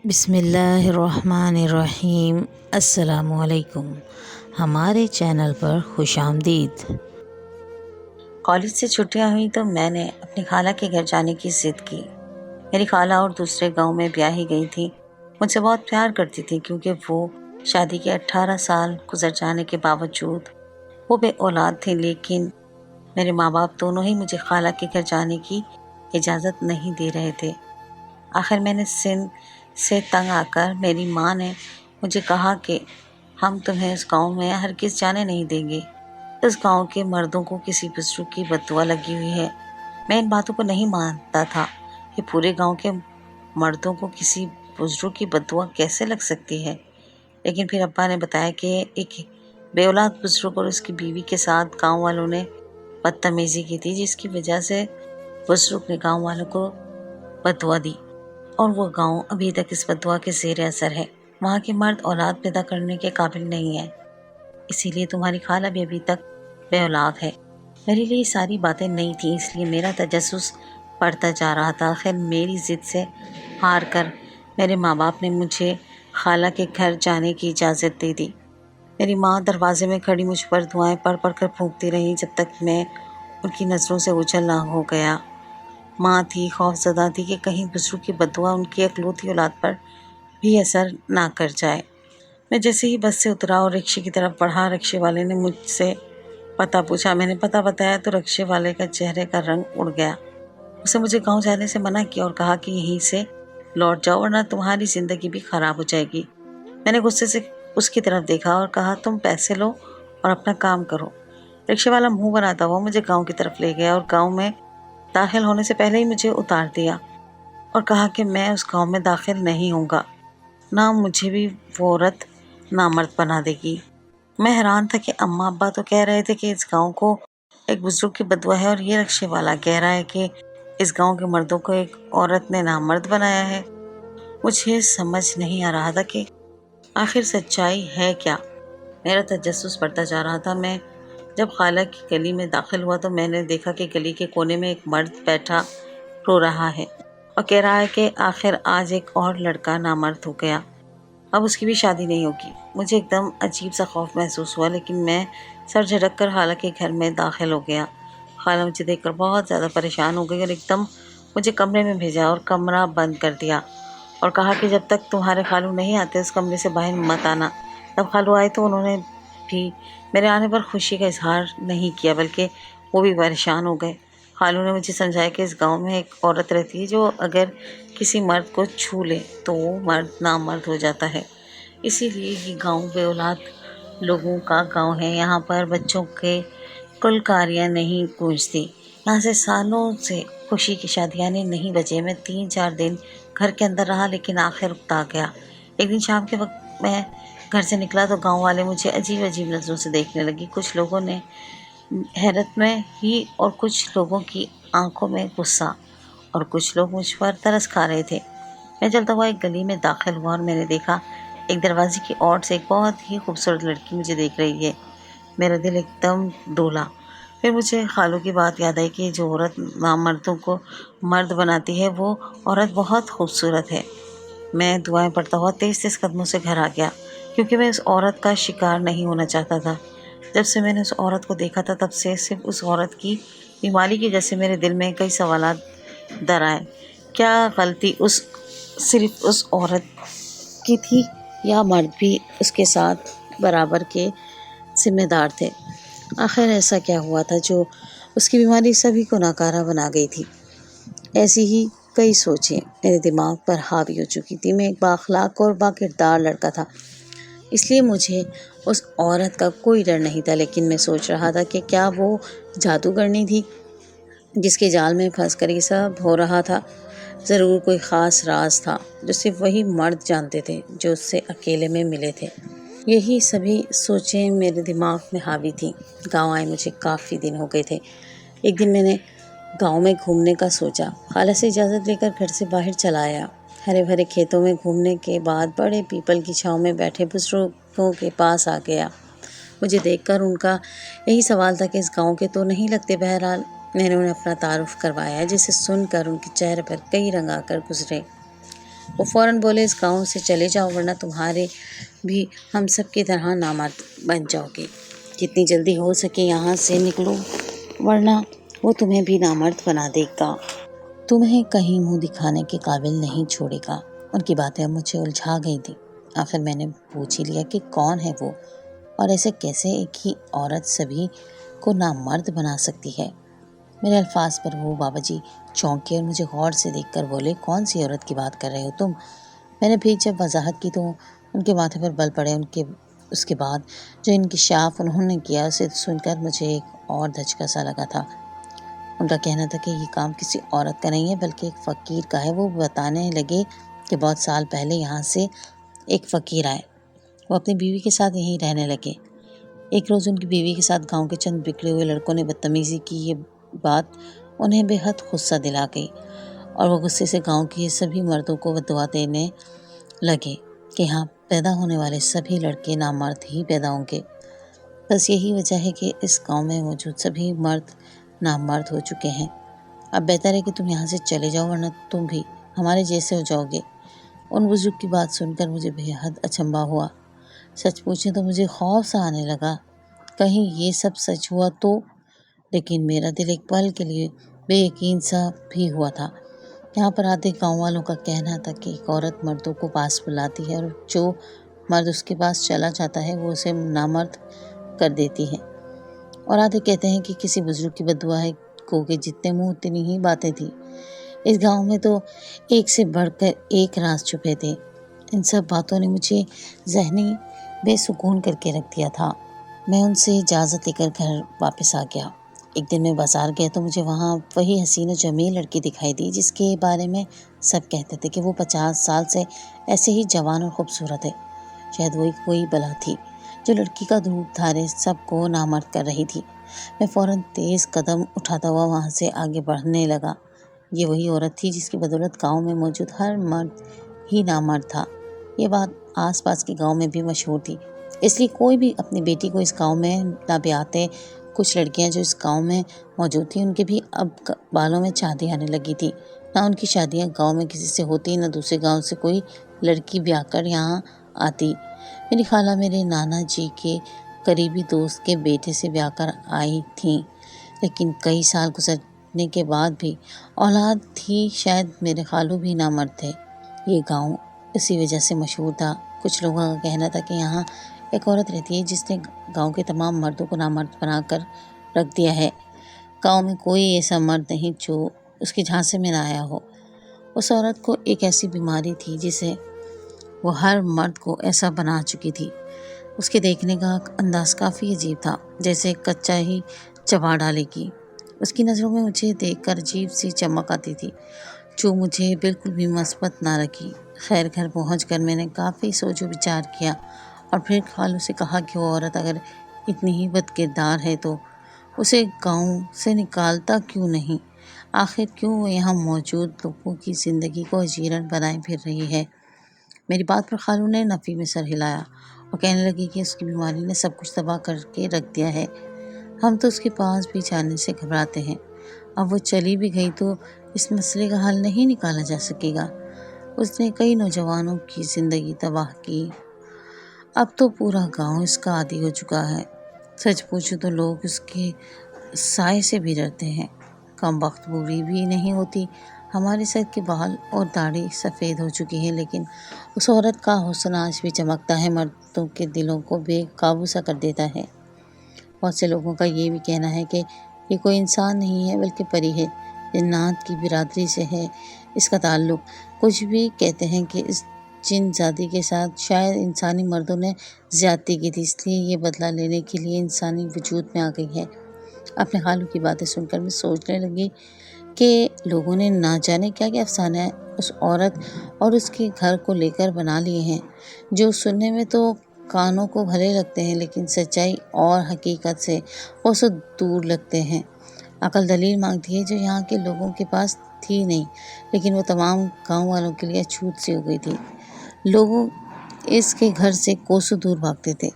بسم اللہ الرحمن الرحیم۔ السلام علیکم، ہمارے چینل پر خوش آمدید۔ کالج سے چھٹیاں ہوئی تو میں نے اپنی خالہ کے گھر جانے کی ضد کی۔ میری خالہ اور دوسرے گاؤں میں بیاہی گئی تھی، مجھ سے بہت پیار کرتی تھی کیونکہ وہ شادی کے 18 سال گزر جانے کے باوجود وہ بے اولاد تھے، لیکن میرے ماں باپ دونوں ہی مجھے خالہ کے گھر جانے کی اجازت نہیں دے رہے تھے۔ آخر میں نے سندھ سے تنگ آ کر میری ماں نے مجھے کہا کہ ہم تمہیں اس گاؤں میں ہرگز جانے نہیں دیں گے، اس گاؤں کے مردوں کو کسی بزرگ کی بددعا لگی ہوئی ہے۔ میں ان باتوں کو نہیں مانتا تھا کہ پورے گاؤں کے مردوں کو کسی بزرگ کی بددعا کیسے لگ سکتی ہے، لیکن پھر ابا نے بتایا کہ ایک بے اولاد بزرگ اور اس کی بیوی کے ساتھ گاؤں والوں نے بدتمیزی کی تھی، جس کی وجہ سے بزرگ نے گاؤں والوں کو بددعا دی اور وہ گاؤں ابھی تک اس بددعا کے زیر اثر ہے۔ وہاں کے مرد اولاد پیدا کرنے کے قابل نہیں ہیں، اسی لیے تمہاری خالہ بھی ابھی تک بے اولاد ہے۔ میرے لیے یہ ساری باتیں نئی تھیں، اس لیے میرا تجسس بڑھتا جا رہا تھا۔ آخر میری ضد سے ہار کر میرے ماں باپ نے مجھے خالہ کے گھر جانے کی اجازت دے دی۔ میری ماں دروازے میں کھڑی مجھ پر دعائیں پڑھ پڑھ کر پھونکتی رہی جب تک میں ان کی نظروں سے اوجھل نہ ہو گیا۔ ماں تھی، خوف زدہ تھی کہ کہیں بزرگ کی بددعا ان کی اکلوتی اولاد پر بھی اثر نہ کر جائے۔ میں جیسے ہی بس سے اترا اور رکشے کی طرف بڑھا، رکشے والے نے مجھ سے پتہ پوچھا۔ میں نے پتہ بتایا تو رکشے والے کا چہرے کا رنگ اڑ گیا۔ اس نے مجھے گاؤں جانے سے منع کیا اور کہا کہ یہیں سے لوٹ جاؤ ورنہ تمہاری زندگی بھی خراب ہو جائے گی۔ میں نے غصے سے اس کی طرف دیکھا اور کہا تم پیسے لو اور اپنا کام کرو۔ رکشے والا منہ بناتا ہوا مجھے گاؤں کی طرف لے گیا اور گاؤں میں داخل ہونے سے پہلے ہی مجھے اتار دیا اور کہا کہ میں اس گاؤں میں داخل نہیں ہوں گا، نہ مجھے بھی وہ عورت نامرد بنا دے گی۔ میں حیران تھا کہ اماں ابا تو کہہ رہے تھے کہ اس گاؤں کو ایک بزرگ کی بددعا ہے اور یہ رکشے والا کہہ رہا ہے کہ اس گاؤں کے مردوں کو ایک عورت نے نامرد بنایا ہے۔ مجھے سمجھ نہیں آ رہا تھا کہ آخر سچائی ہے کیا۔ میرا تجسس بڑھتا جا رہا تھا۔ میں جب خالہ کی گلی میں داخل ہوا تو میں نے دیکھا کہ گلی کے کونے میں ایک مرد بیٹھا رو رہا ہے اور کہہ رہا ہے کہ آخر آج ایک اور لڑکا نامرد ہو گیا، اب اس کی بھی شادی نہیں ہوگی۔ مجھے ایک دم عجیب سا خوف محسوس ہوا، لیکن میں سر جھٹک کر خالہ کے گھر میں داخل ہو گیا۔ خالہ مجھے دیکھ کر بہت زیادہ پریشان ہو گئی اور ایک دم مجھے کمرے میں بھیجا اور کمرہ بند کر دیا اور کہا کہ جب تک تمہارے خالو نہیں آتے اس کمرے سے باہر مت آنا۔ جب خالو آئے تو انہوں نے بھی میرے آنے پر خوشی کا اظہار نہیں کیا، بلکہ وہ بھی پریشان ہو گئے۔ خالو نے مجھے سمجھایا کہ اس گاؤں میں ایک عورت رہتی ہے جو اگر کسی مرد کو چھو لے تو وہ مرد نامرد ہو جاتا ہے، اسی لیے یہ گاؤں بے اولاد لوگوں کا گاؤں ہے۔ یہاں پر بچوں کے کلکاریاں نہیں گونجتی، یہاں سے سالوں سے خوشی کی شادیاں نہیں بجے۔ میں 3-4 دن گھر کے اندر رہا لیکن آخر اکتا گیا۔ ایک دن شام کے وقت میں گھر سے نکلا تو گاؤں والے مجھے عجیب عجیب نظروں سے دیکھنے لگی، کچھ لوگوں نے حیرت میں ہی اور کچھ لوگوں کی آنکھوں میں غصہ، اور کچھ لوگ مجھ پر ترس کھا رہے تھے۔ میں چلتا ہوا ایک گلی میں داخل ہوا اور میں نے دیکھا ایک دروازے کی اوٹ سے ایک بہت ہی خوبصورت لڑکی مجھے دیکھ رہی ہے۔ میرا دل ایک دم ڈولا۔ پھر مجھے خالو کی بات یاد آئی کہ جو عورت نامردوں کو مرد بناتی ہے وہ عورت بہت خوبصورت ہے۔ میں دعائیں پڑھتا ہوا تیز تیز قدموں سے گھر آ گیا کیونکہ میں اس عورت کا شکار نہیں ہونا چاہتا تھا۔ جب سے میں نے اس عورت کو دیکھا تھا تب سے صرف اس عورت کی بیماری کی وجہ سے میرے دل میں کئی سوالات در آئے۔ کیا غلطی صرف اس عورت کی تھی یا مرد بھی اس کے ساتھ برابر کے ذمہ دار تھے؟ آخر ایسا کیا ہوا تھا جو اس کی بیماری سبھی کو ناکارہ بنا گئی تھی؟ ایسی ہی کئی سوچیں میرے دماغ پر حاوی ہو چکی تھی۔ میں ایک بااخلاق اور باکردار لڑکا تھا، اس لیے مجھے اس عورت کا کوئی ڈر نہیں تھا، لیکن میں سوچ رہا تھا کہ کیا وہ جادوگرنی تھی جس کے جال میں پھنس کر یہ سب ہو رہا تھا؟ ضرور کوئی خاص راز تھا جو صرف وہی مرد جانتے تھے جو اس سے اکیلے میں ملے تھے۔ یہی سبھی سوچیں میرے دماغ میں حاوی تھیں۔ گاؤں آئے مجھے کافی دن ہو گئے تھے۔ ایک دن میں نے گاؤں میں گھومنے کا سوچا، خالہ سے اجازت لے کر گھر سے باہر چلا آیا۔ ہرے بھرے کھیتوں میں گھومنے کے بعد بڑے پیپل کی چھاؤں میں بیٹھے بزرگوں کے پاس آ گیا۔ مجھے دیکھ کر ان کا یہی سوال تھا کہ اس گاؤں کے تو نہیں لگتے۔ بہرحال میں نے انہیں اپنا تعارف کروایا، جسے سن کر ان کے چہرے پر کئی رنگ آ کر گزرے۔ وہ فوراً بولے اس گاؤں سے چلے جاؤ ورنہ تمہارے بھی ہم سب کی طرح نامرد بن جاؤ گے۔ جتنی جلدی ہو سکے یہاں سے نکلو ورنہ وہ تمہیں بھی نامرد بنا دے گا، تمہیں کہیں منہ دکھانے کے قابل نہیں چھوڑے گا۔ ان کی باتیں اب مجھے الجھا گئی تھی۔ آخر میں نے پوچھ ہی لیا کہ کون ہے وہ، اور ایسے کیسے ایک ہی عورت سبھی کو نامرد بنا سکتی ہے۔ میرے الفاظ پر وہ بابا جی چونکے اور مجھے غور سے دیکھ کر بولے، کون سی عورت کی بات کر رہے ہو تم؟ میں نے بھی جب وضاحت کی تو ان کے ماتھے پر بل پڑے۔ اس کے بعد جو انکشاف انہوں نے کیا اسے سن کر مجھے ایک اور دھچکا سا لگا تھا۔ ان کا کہنا تھا کہ یہ کام کسی عورت کا نہیں ہے بلکہ ایک فقیر کا ہے۔ وہ بتانے لگے کہ بہت سال پہلے یہاں سے ایک فقیر آئے، وہ اپنی بیوی کے ساتھ یہیں رہنے لگے۔ ایک روز ان کی بیوی کے ساتھ گاؤں کے چند بگڑے ہوئے لڑکوں نے بدتمیزی کی۔ یہ بات انہیں بے حد غصہ دلا گئی اور وہ غصے سے گاؤں کے سبھی مردوں کو بددعا دینے لگے کہ یہاں پیدا ہونے والے سبھی لڑکے نامرد ہی پیدا ہوں گے۔ بس یہی وجہ ہے کہ اس گاؤں میں موجود سبھی مرد نامرد ہو چکے ہیں۔ اب بہتر ہے کہ تم یہاں سے چلے جاؤ ورنہ تم بھی ہمارے جیسے ہو جاؤ گے۔ ان بزرگ کی بات سن کر مجھے بے حد اچنبھا ہوا۔ سچ پوچھیں تو مجھے خوف سا آنے لگا، کہیں یہ سب سچ ہوا تو۔ لیکن میرا دل ایک پل کے لیے بے یقین سا بھی ہوا تھا۔ یہاں پر آتے گاؤں والوں کا کہنا تھا کہ ایک عورت مردوں کو پاس بلاتی ہے اور جو مرد اس کے پاس چلا جاتا ہے وہ اسے نامرد کر دیتی ہے، اور آدھے کہتے ہیں کہ کسی بزرگ کی بددعا ہے کہ جتنے منہ اتنی ہی باتیں تھیں۔ اس گاؤں میں تو ایک سے بڑھ کر ایک راز چھپے تھے۔ ان سب باتوں نے مجھے ذہنی بے سکون کر کے رکھ دیا تھا۔ میں ان سے اجازت لے کر گھر واپس آ گیا۔ ایک دن میں بازار گیا تو مجھے وہاں وہی حسین و جمیل لڑکی دکھائی دی جس کے بارے میں سب کہتے تھے کہ وہ 50 سال سے ایسے ہی جوان اور خوبصورت ہے۔ شاید وہی کوئی بلا تھی جو لڑکی کا دھوپ دھارے سب کو نامرد کر رہی تھی۔ میں فوراً تیز قدم اٹھاتا ہوا وہاں سے آگے بڑھنے لگا۔ یہ وہی عورت تھی جس کی بدولت گاؤں میں موجود ہر مرد ہی نامرد تھا۔ یہ بات آس پاس کے گاؤں میں بھی مشہور تھی، اس لیے کوئی بھی اپنی بیٹی کو اس گاؤں میں نہ بیاتے۔ کچھ لڑکیاں جو اس گاؤں میں موجود تھیں ان کے بھی اب بالوں میں چاندی آنے لگی تھی۔ نہ ان کی شادیاں گاؤں میں کسی سے ہوتی، نہ دوسرے گاؤں سے کوئی لڑکی بیاہ کر یہاں آتی۔ میری خالہ میرے نانا جی کے قریبی دوست کے بیٹے سے بیاہ کر آئی تھیں، لیکن کئی سال گزرنے کے بعد بھی اولاد تھی۔ شاید میرے خالو بھی نامرد تھے۔ یہ گاؤں اسی وجہ سے مشہور تھا۔ کچھ لوگوں کا کہنا تھا کہ یہاں ایک عورت رہتی ہے جس نے گاؤں کے تمام مردوں کو نامرد بنا کر رکھ دیا ہے۔ گاؤں میں کوئی ایسا مرد نہیں جو اس کے جھانسے میں نہ آیا ہو۔ اس عورت کو ایک ایسی بیماری تھی جسے وہ ہر مرد کو ایسا بنا چکی تھی۔ اس کے دیکھنے کا انداز کافی عجیب تھا، جیسے کچا ہی چبا ڈالے گی۔ اس کی نظروں میں مجھے دیکھ کر عجیب سی چمک آتی تھی جو مجھے بالکل بھی مثبت نہ رکھی۔ خیر گھر پہنچ کر میں نے کافی سوچ و بچار کیا اور پھر خالو سے کہا کہ وہ عورت اگر اتنی ہی بد کردار ہے تو اسے گاؤں سے نکالتا کیوں نہیں؟ آخر کیوں وہ یہاں موجود لوگوں کی زندگی کو اجیرن بنائے پھر رہی ہے؟ میری بات پر خالو نے نفی میں سر ہلایا اور کہنے لگی کہ اس کی بیماری نے سب کچھ تباہ کر کے رکھ دیا ہے۔ ہم تو اس کے پاس بھی جانے سے گھبراتے ہیں۔ اب وہ چلی بھی گئی تو اس مسئلے کا حل نہیں نکالا جا سکے گا۔ اس نے کئی نوجوانوں کی زندگی تباہ کی۔ اب تو پورا گاؤں اس کا عادی ہو چکا ہے۔ سچ پوچھو تو لوگ اس کے سائے سے بھی ڈرتے ہیں۔ کم بخت بوڑھی بھی نہیں ہوتی، ہمارے سر کے بال اور داڑھی سفید ہو چکی ہے، لیکن اس عورت کا حسن آج بھی چمکتا ہے، مردوں کے دلوں کو بے قابو سا کر دیتا ہے۔ بہت سے لوگوں کا یہ بھی کہنا ہے کہ یہ کوئی انسان نہیں ہے بلکہ پری ہے، جنات کی برادری سے ہے اس کا تعلق۔ کچھ بھی کہتے ہیں کہ اس جن زادی کے ساتھ شاید انسانی مردوں نے زیادتی کی تھی، اس لیے یہ بدلہ لینے کے لیے انسانی وجود میں آ گئی ہے۔ اپنے خالو کی باتیں سن کر میں سوچنے لگی کہ لوگوں نے نہ جانے کیا کیا افسانے اس عورت اور اس کے گھر کو لے کر بنا لیے ہیں، جو سننے میں تو کانوں کو بھلے لگتے ہیں لیکن سچائی اور حقیقت سے کوسوں دور لگتے ہیں۔ عقل دلیل مانگتی ہے جو یہاں کے لوگوں کے پاس تھی نہیں، لیکن وہ تمام گاؤں والوں کے لیے چھوٹ سی ہو گئی تھی۔ لوگوں اس کے گھر سے کوسوں دور بھاگتے تھے۔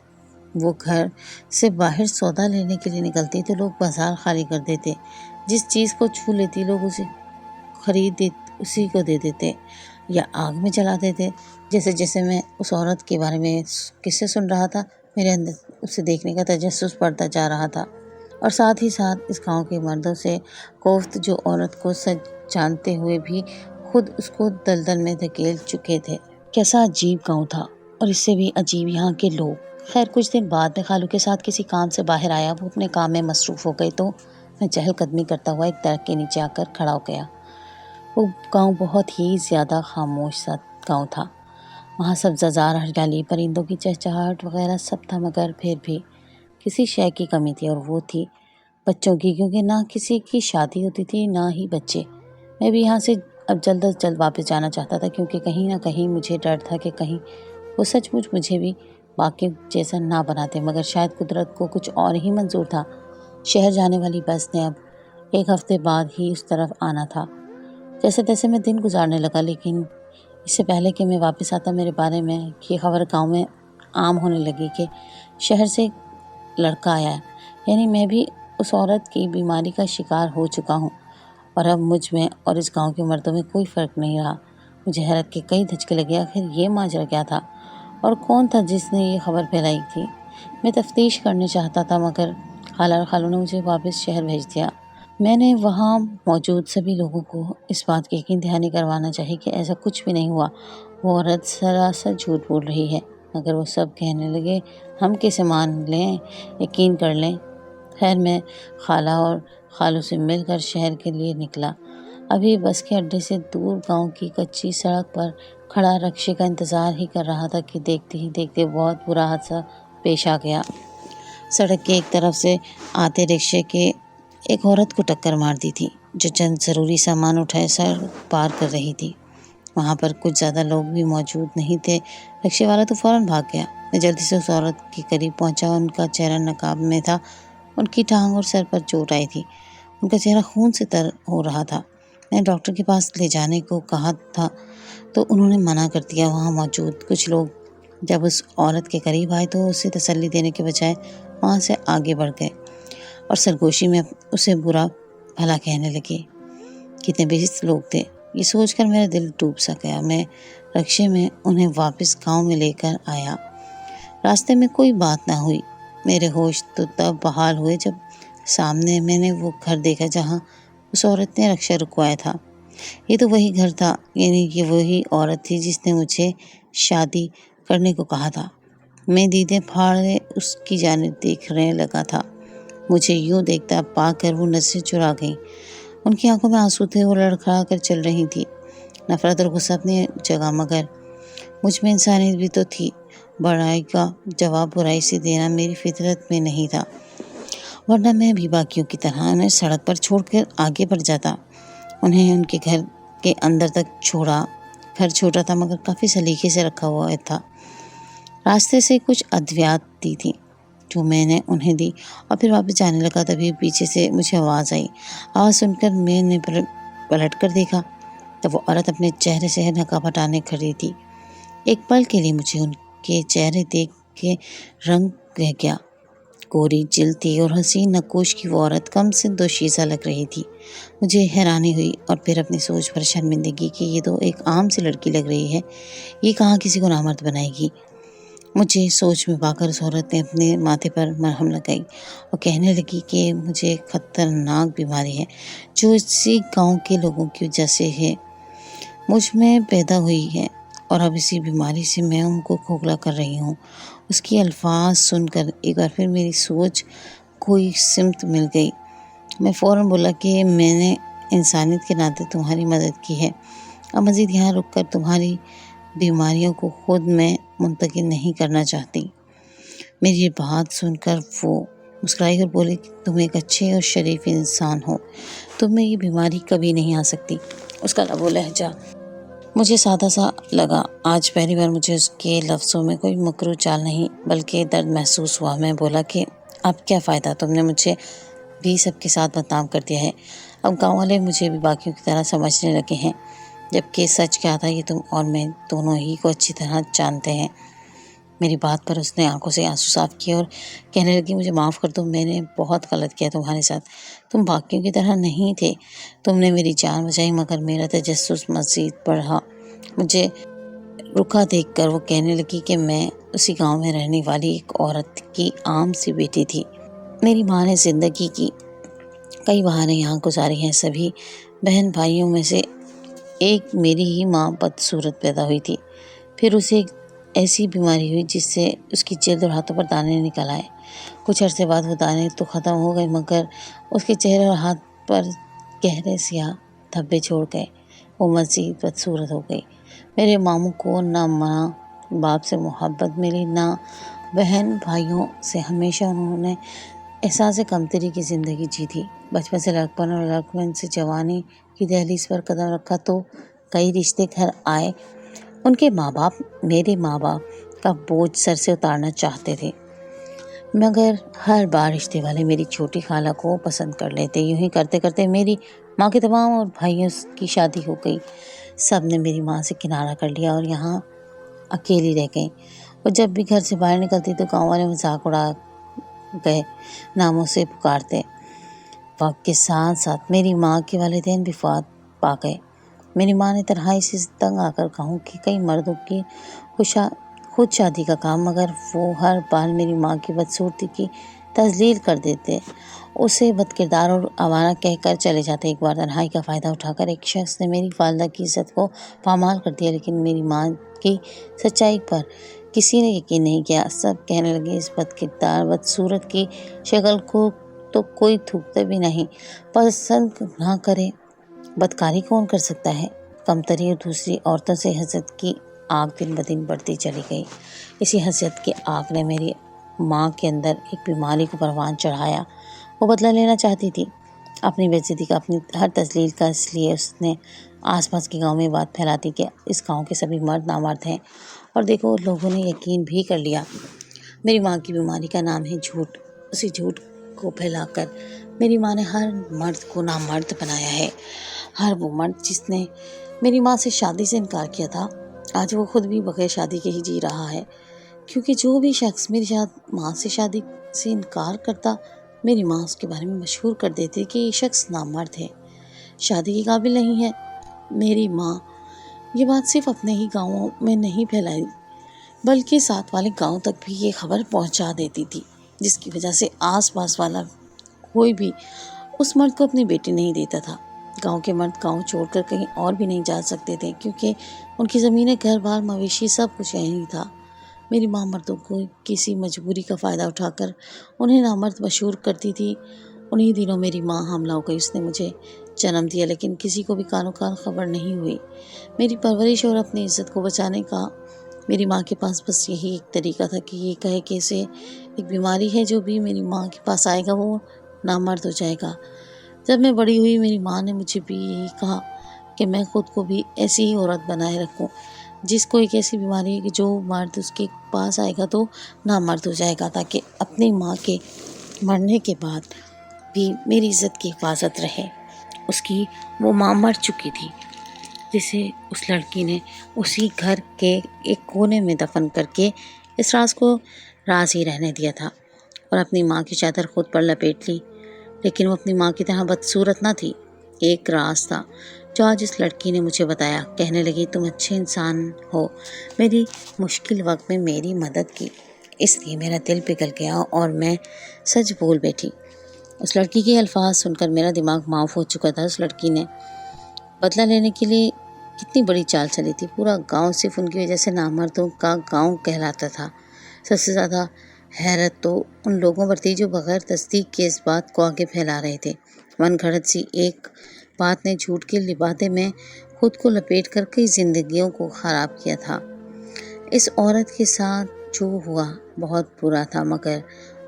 وہ گھر سے باہر سودا لینے کے لیے نکلتی تو لوگ بازار خالی کر دیتے۔ جس چیز کو چھو لیتی لوگ اسے خرید اسی کو دے دیتے۔ یا آگ میں جلا دیتے۔ جیسے جیسے میں اس عورت کے بارے میں قصے سن رہا تھا، میرے اندر اسے دیکھنے کا تجسس بڑھتا جا رہا تھا، اور ساتھ ہی ساتھ اس گاؤں کے مردوں سے کوفت جو عورت کو سچ جانتے ہوئے بھی خود اس کو دلدل میں دھکیل چکے تھے۔ کیسا عجیب گاؤں تھا، اور اس سے بھی عجیب یہاں کے لوگ۔ خیر کچھ دن بعد میں خالو کے ساتھ کسی کام سے باہر آیا، وہ اپنے کام میں مصروف ہو گئی تو میں چہل قدمی کرتا ہوا ایک درخت کے نیچے آ کر کھڑا ہو گیا۔ وہ گاؤں بہت ہی زیادہ خاموش سا گاؤں تھا، وہاں سبزہ زار، ہریالی، پرندوں کی چہچہاہٹ وغیرہ سب تھا، مگر پھر بھی کسی شے کی کمی تھی، اور وہ تھی بچوں کی، کیونکہ نہ کسی کی شادی ہوتی تھی نہ ہی بچے۔ میں بھی یہاں سے اب جلد از جلد واپس جانا چاہتا تھا، کیونکہ کہیں نہ کہیں مجھے ڈر تھا کہ کہیں وہ سچ مچ مجھے بھی باقیوں جیسا نہ بناتے، مگر شاید قدرت کو کچھ اور ہی منظور تھا۔ شہر جانے والی بس نے اب ایک ہفتے بعد ہی اس طرف آنا تھا۔ جیسے تیسے میں دن گزارنے لگا، لیکن اس سے پہلے کہ میں واپس آتا، میرے بارے میں یہ خبر گاؤں میں عام ہونے لگی کہ شہر سے ایک لڑکا آیا ہے، یعنی میں بھی اس عورت کی بیماری کا شکار ہو چکا ہوں، اور اب مجھ میں اور اس گاؤں کے مردوں میں کوئی فرق نہیں رہا۔ مجھے حیرت کے کئی دھچکے لگے، آخر یہ ماجرا کیا تھا، اور کون تھا جس نے یہ خبر پھیلائی تھی؟ میں تفتیش کرنے چاہتا تھا، مگر خالہ اور خالو نے مجھے واپس شہر بھیج دیا۔ میں نے وہاں موجود سبھی لوگوں کو اس بات کی یقین دہانی کروانا چاہی کہ ایسا کچھ بھی نہیں ہوا، وہ عورت سراسر جھوٹ بول رہی ہے، مگر وہ سب کہنے لگے ہم کیسے مان لیں، یقین کر لیں۔ خیر میں خالہ اور خالو سے مل کر شہر کے لیے نکلا۔ ابھی بس کے اڈے سے دور گاؤں کی کچی سڑک پر کھڑا رکشے کا انتظار ہی کر رہا تھا کہ دیکھتے ہی دیکھتے بہت برا حادثہ پیش آ گیا۔ سڑک کے ایک طرف سے آتے رکشے کے ایک عورت کو ٹکر مار دی تھی، جو چند ضروری سامان اٹھائے سڑک پار کر رہی تھی۔ وہاں پر کچھ زیادہ لوگ بھی موجود نہیں تھے، رکشے والا تو فوراً بھاگ گیا۔ میں جلدی سے اس عورت کے قریب پہنچا، ان کا چہرہ نقاب میں تھا، ان کی ٹانگ اور سر پر چوٹ آئی تھی، ان کا چہرہ خون سے تر ہو رہا تھا۔ میں نے ڈاکٹر کے پاس لے جانے کو کہا تھا تو انہوں نے منع کر دیا۔ وہاں موجود کچھ لوگ جب اس عورت کے قریب آئے تو اسے تسلی دینے کے بجائے وہاں سے آگے بڑھ گئے اور سرگوشی میں اسے برا بھلا کہنے لگے۔ کتنے بےحس لوگ تھے، یہ سوچ کر میرا دل ڈوب سا گیا۔ میں رکشے میں انہیں واپس گاؤں میں لے کر آیا۔ راستے میں کوئی بات نہ ہوئی، میرے ہوش تو تب بحال ہوئے جب سامنے میں نے وہ گھر دیکھا جہاں اس عورت نے رکشہ رکوایا تھا۔ یہ تو وہی گھر تھا، یعنی یہ وہی عورت تھی جس نے مجھے شادی کرنے کو کہا تھا۔ میں دیدے پھاڑے اس کی جانب دیکھنے لگا تھا، مجھے یوں دیکھتا پا کر وہ نظریں چرا گئیں۔ ان کی آنکھوں میں آنسو تھے، وہ لڑکھڑا کر چل رہی تھی، نفرت اور غصہ اپنی جگہ، مگر مجھ میں انسانیت بھی تو تھی۔ برائی کا جواب برائی سے دینا میری فطرت میں نہیں تھا، ورنہ میں بھی باقیوں کی طرح انہیں سڑک پر چھوڑ کر آگے بڑھ جاتا، انہیں ان کے گھر کے اندر تک چھوڑا۔ گھر چھوٹا تھا مگر کافی سلیقے سے رکھا ہوا تھا۔ راستے سے کچھ ادویات دی تھی جو میں نے انہیں دی اور پھر واپس جانے لگا۔ تبھی پیچھے سے مجھے آواز آئی۔ آواز سن کر میں نے پلٹ کر دیکھا تو وہ عورت اپنے چہرے سے نقاب ہٹانے کھڑی تھی۔ ایک پل کے لیے مجھے ان کے چہرے دیکھ کے رنگ رہ گیا۔ گوری جلد تھی اور حسین نقوش کی وہ عورت کم سے دوشیزہ لگ رہی تھی۔ مجھے حیرانی ہوئی اور پھر اپنی سوچ پر شرمندگی کہ یہ تو ایک عام سی لڑکی لگ رہی ہے، یہ کہاں کسی کو نامرد بنائے گی۔ مجھے سوچ میں پا کر اس عورت نے اپنے ماتھے پر مرہم لگائی اور کہنے لگی کہ مجھے خطرناک بیماری ہے جو اسی گاؤں کے لوگوں کی وجہ سے ہے، مجھ میں پیدا ہوئی ہے، اور اب اسی بیماری سے میں ان کو کھوکھلا کر رہی ہوں۔ اس کی الفاظ سن کر ایک بار پھر میری سوچ کوئی سمت مل گئی۔ میں فوراً بولا کہ میں نے انسانیت کے ناطے تمہاری مدد کی ہے، اب مزید یہاں رک کر تمہاری بیماریوں کو خود میں منتقل نہیں کرنا چاہتی۔ میری یہ بات سن کر وہ مسکرائی اور بولی کہ تم ایک اچھے اور شریف انسان ہو، تم میں یہ بیماری کبھی نہیں آ سکتی۔ اس کا لب و لہجہ مجھے سادہ سا لگا۔ آج پہلی بار مجھے اس کے لفظوں میں کوئی مکروہ چال نہیں بلکہ درد محسوس ہوا۔ میں بولا کہ اب کیا فائدہ، تم نے مجھے بھی سب کے ساتھ بدنام کر دیا ہے، اب گاؤں والے مجھے بھی باقیوں کی طرح سمجھنے لگے ہیں، جبکہ سچ کیا تھا یہ تم اور میں دونوں ہی کو اچھی طرح جانتے ہیں۔ میری بات پر اس نے آنکھوں سے آنسو صاف کیے اور کہنے لگی مجھے معاف کر دو، میں نے بہت غلط کیا تمہارے ساتھ، تم باقیوں کی طرح نہیں تھے، تم نے میری جان بچائی مگر میرا تجسس مزید بڑھا مجھے رکا دیکھ کر وہ کہنے لگی کہ میں اسی گاؤں میں رہنے والی ایک عورت کی عام سی بیٹی تھی۔ میری ماں نے زندگی کی کئی بہاریں یہاں گزاری ہیں۔ سبھی بہن بھائیوں میں سے ایک میری ہی ماں بدصورت پیدا ہوئی تھی۔ پھر اسے ایک ایسی بیماری ہوئی جس سے اس کی جلد اور ہاتھوں پر دانے نکل آئے۔ کچھ عرصے بعد وہ دانے تو ختم ہو گئے مگر اس کے چہرے اور ہاتھ پر گہرے سیاہ دھبے چھوڑ گئے۔ وہ مزید بدصورت ہو گئی۔ میرے ماموں کو نہ ماں باپ سے محبت ملی، نہ بہن بھائیوں سے۔ ہمیشہ انہوں نے احساس کمتری کی زندگی جی تھی۔ بچپن سے لڑکپن اور لڑکپن سے جوانی کی دہلیز پر قدم رکھا تو کئی رشتے گھر آئے۔ ان کے ماں باپ میرے ماں باپ کا بوجھ سر سے اتارنا چاہتے تھے مگر ہر بار رشتے والے میری چھوٹی خالہ کو پسند کر لیتے۔ یوں ہی کرتے کرتے میری ماں کے تمام اور بھائیوں کی شادی ہو گئی۔ سب نے میری ماں سے کنارہ کر لیا اور یہاں اکیلی رہ گئی۔ وہ جب بھی گھر سے باہر نکلتی تو گاؤں والے مذاق اڑا گئے ناموں سے پکارتے۔ وقت کے ساتھ ساتھ میری ماں کے والدین بھی وفات پا گئے۔ میری ماں نے تنہائی سے تنگ آ کر کہوں کہ کئی مردوں کی خود شادی کا کام، مگر وہ ہر بار میری ماں کی بدصورتی کی تذلیل کر دیتے، اسے بد کردار اور آوارہ کہہ کر چلے جاتے۔ ایک بار تنہائی کا فائدہ اٹھا کر ایک شخص نے میری والدہ کی عزت کو پامال کر دیا، لیکن میری ماں کی سچائی پر کسی نے یقین نہیں کیا۔ سب کہنے لگے اس بد کردار بدصورت کی شکل کو تو کوئی تھوکتا بھی نہیں، پسند نہ کرے، بدکاری کون کر سکتا ہے۔ کمتری اور دوسری عورتوں سے حسد کی آگ دن بدن بڑھتی چلی گئی۔ اسی حسد کی آگ نے میری ماں کے اندر ایک بیماری کو پروان چڑھایا۔ وہ بدلہ لینا چاہتی تھی اپنی بے عزتی کا، اپنی ہر تذلیل کا۔ اس لیے اس نے آس پاس کے گاؤں میں بات پھیلا دی کہ اس گاؤں کے سبھی مرد نامرد ہیں، اور دیکھو لوگوں نے یقین بھی کر لیا۔ میری ماں کی بیماری کا نام ہے جھوٹ۔ اسی جھوٹ کو پھیلا کر میری ماں نے ہر مرد کو نامرد بنایا ہے۔ ہر وہ مرد جس نے میری ماں سے شادی سے انکار کیا تھا، آج وہ خود بھی بغیر شادی کے ہی جی رہا ہے، کیونکہ جو بھی شخص میری ماں سے شادی سے انکار کرتا، میری ماں اس کے بارے میں مشہور کر دیتی کہ یہ شخص نامرد ہے، شادی کے قابل نہیں ہے۔ میری ماں یہ بات صرف اپنے ہی گاؤں میں نہیں پھیلائی بلکہ ساتھ والے گاؤں تک بھی یہ خبر پہنچا دیتی تھی، جس کی وجہ سے آس پاس والا کوئی بھی اس مرد کو اپنی بیٹی نہیں دیتا تھا۔ گاؤں کے مرد گاؤں چھوڑ کر کہیں اور بھی نہیں جا سکتے تھے، کیونکہ ان کی زمینیں، گھر بار، مویشی سب کچھ یہیں تھا۔ میری ماں مردوں کو کسی مجبوری کا فائدہ اٹھا کر انہیں نامرد مشہور کرتی تھی۔ انہی دنوں میری ماں حاملہ ہو گئی۔ اس نے مجھے جنم دیا، لیکن کسی کو بھی کانوں کان خبر نہیں ہوئی۔ میری پرورش اور اپنی عزت کو بچانے کا میری ماں کے پاس بس یہی ایک طریقہ تھا کہ یہ کہے کہ اسے ایک بیماری ہے، جو بھی میری ماں کے پاس آئے گا وہ نامرد ہو جائے گا۔ جب میں بڑی ہوئی میری ماں نے مجھے بھی یہی کہا کہ میں خود کو بھی ایسی ہی عورت بنائے رکھوں جس کو ایک ایسی بیماری ہے کہ جو مرد اس کے پاس آئے گا تو نامرد ہو جائے گا، تاکہ اپنی ماں کے مرنے کے بعد بھی میری عزت کی حفاظت رہے۔ اس کی وہ ماں مر چکی تھی جسے اس لڑکی نے اسی گھر کے ایک کونے میں دفن کر کے اس راز کو راز ہی رہنے دیا تھا اور اپنی ماں کی چادر خود پر لپیٹ لی۔ لیکن وہ اپنی ماں کی طرح بدصورت نہ تھی۔ ایک راز تھا جو آج اس لڑکی نے مجھے بتایا۔ کہنے لگی تم اچھے انسان ہو، میری مشکل وقت میں میری مدد کی، اس لیے میرا دل پگھل گیا اور میں سچ بول بیٹھی۔ اس لڑکی کے الفاظ سن کر میرا دماغ معاف ہو چکا تھا۔ اس لڑکی نے بدلہ لینے کے لیے کتنی بڑی چال چلی تھی۔ پورا گاؤں صرف ان کی وجہ سے نامردوں کا گاؤں کہلاتا تھا۔ سب سے زیادہ حیرت تو ان لوگوں پر تھی جو بغیر تصدیق کے اس بات کو آگے پھیلا رہے تھے۔ من گھڑت سی ایک بات نے جھوٹ کے لبادے میں خود کو لپیٹ کر کئی زندگیوں کو خراب کیا تھا۔ اس عورت کے ساتھ جو ہوا بہت برا تھا، مگر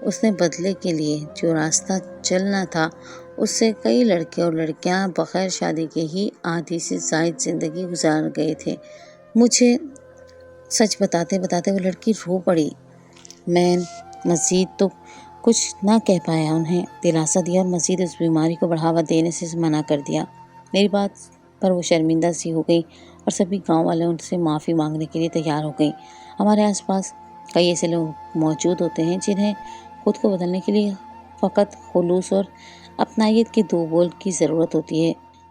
اس نے بدلے کے لیے جو راستہ چلنا تھا اس سے کئی لڑکے اور لڑکیاں بغیر شادی کے ہی آدھی سے زائد زندگی گزار گئے تھے۔ مجھے سچ بتاتے بتاتے وہ لڑکی رو پڑی۔ میں مزید تو کچھ نہ کہہ پایا، انہیں دلاسا دیا اور مزید اس بیماری کو بڑھاوا دینے سے منع کر دیا۔ میری بات پر وہ شرمندہ سی ہو گئی اور سبھی گاؤں والے ان سے معافی مانگنے کے لیے تیار ہو گئیں۔ ہمارے آس پاس کئی ایسے لوگ موجود ہوتے ہیں جنہیں خود کو بدلنے کے لیے فقط خلوص اور اپنائیت کے دو بول کی ضرورت ہوتی ہے۔